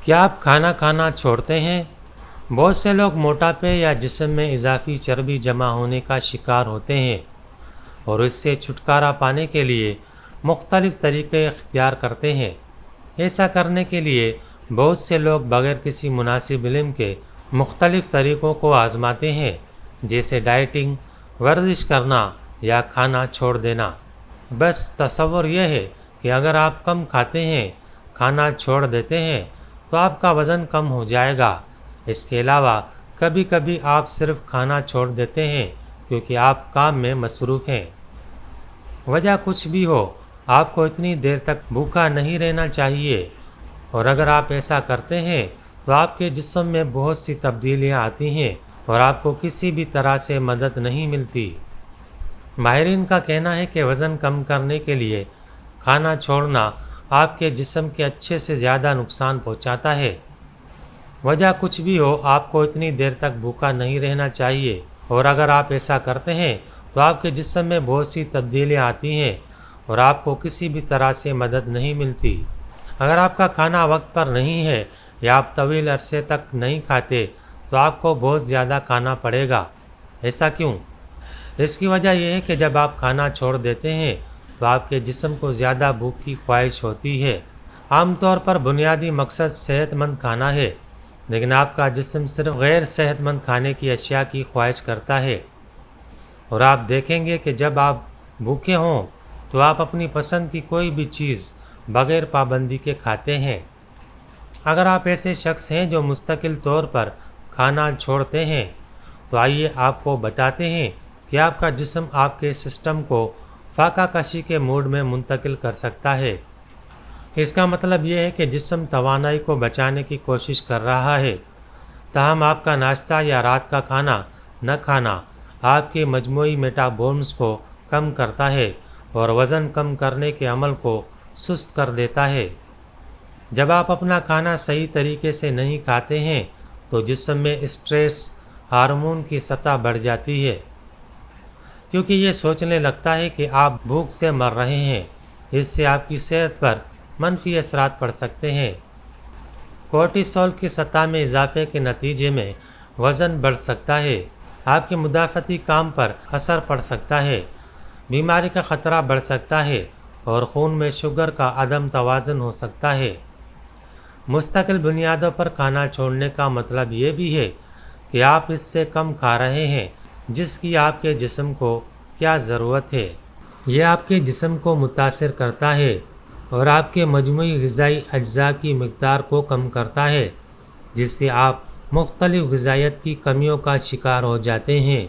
کیا آپ کھانا کھانا چھوڑتے ہیں؟ بہت سے لوگ موٹاپے یا جسم میں اضافی چربی جمع ہونے کا شکار ہوتے ہیں اور اس سے چھٹکارا پانے کے لیے مختلف طریقے اختیار کرتے ہیں۔ ایسا کرنے کے لیے بہت سے لوگ بغیر کسی مناسب علم کے مختلف طریقوں کو آزماتے ہیں، جیسے ڈائٹنگ، ورزش کرنا یا کھانا چھوڑ دینا۔ بس تصور یہ ہے کہ اگر آپ کم کھاتے ہیں، کھانا چھوڑ دیتے ہیں تو آپ کا وزن کم ہو جائے گا۔ اس کے علاوہ کبھی کبھی آپ صرف کھانا چھوڑ دیتے ہیں کیونکہ آپ کام میں مصروف ہیں۔ وجہ کچھ بھی ہو، آپ کو اتنی دیر تک بھوکا نہیں رہنا چاہیے، اور اگر آپ ایسا کرتے ہیں تو آپ کے جسم میں بہت سی تبدیلیاں آتی ہیں اور آپ کو کسی بھی طرح سے مدد نہیں ملتی۔ ماہرین کا کہنا ہے کہ وزن کم کرنے کے لیے کھانا چھوڑنا آپ کے جسم کے اچھے سے زیادہ نقصان پہنچاتا ہے۔ وجہ کچھ بھی ہو، آپ کو اتنی دیر تک بھوکا نہیں رہنا چاہیے، اور اگر آپ ایسا کرتے ہیں تو آپ کے جسم میں بہت سی تبدیلیاں آتی ہیں اور آپ کو کسی بھی طرح سے مدد نہیں ملتی۔ اگر آپ کا کھانا وقت پر نہیں ہے یا آپ طویل عرصے تک نہیں کھاتے تو آپ کو بہت زیادہ کھانا پڑے گا۔ ایسا کیوں؟ اس کی وجہ یہ ہے کہ جب آپ کھانا چھوڑ دیتے ہیں تو آپ کے جسم کو زیادہ بھوک کی خواہش ہوتی ہے۔ عام طور پر بنیادی مقصد صحت مند کھانا ہے، لیکن آپ کا جسم صرف غیر صحت مند کھانے کی اشیاء کی خواہش کرتا ہے، اور آپ دیکھیں گے کہ جب آپ بھوکے ہوں تو آپ اپنی پسند کی کوئی بھی چیز بغیر پابندی کے کھاتے ہیں۔ اگر آپ ایسے شخص ہیں جو مستقل طور پر کھانا چھوڑتے ہیں تو آئیے آپ کو بتاتے ہیں کہ آپ کا جسم آپ کے سسٹم کو فاقہ کشی کے موڈ میں منتقل کر سکتا ہے۔ اس کا مطلب یہ ہے کہ جسم توانائی کو بچانے کی کوشش کر رہا ہے، تاہم آپ کا ناشتہ یا رات کا کھانا نہ کھانا آپ کے مجموعی میٹابولمز کو کم کرتا ہے اور وزن کم کرنے کے عمل کو سست کر دیتا ہے۔ جب آپ اپنا کھانا صحیح طریقے سے نہیں کھاتے ہیں تو جسم میں اسٹریس ہارمون کی سطح بڑھ جاتی ہے، کیونکہ یہ سوچنے لگتا ہے کہ آپ بھوک سے مر رہے ہیں۔ اس سے آپ کی صحت پر منفی اثرات پڑ سکتے ہیں۔ کورٹیسول کی سطح میں اضافے کے نتیجے میں وزن بڑھ سکتا ہے، آپ کے مدافعتی کام پر اثر پڑ سکتا ہے، بیماری کا خطرہ بڑھ سکتا ہے اور خون میں شوگر کا عدم توازن ہو سکتا ہے۔ مستقل بنیادوں پر کھانا چھوڑنے کا مطلب یہ بھی ہے کہ آپ اس سے کم کھا رہے ہیں جس کی آپ کے جسم کو کیا ضرورت ہے۔ یہ آپ کے جسم کو متاثر کرتا ہے اور آپ کے مجموعی غذائی اجزاء کی مقدار کو کم کرتا ہے، جس سے آپ مختلف غذائیت کی کمیوں کا شکار ہو جاتے ہیں۔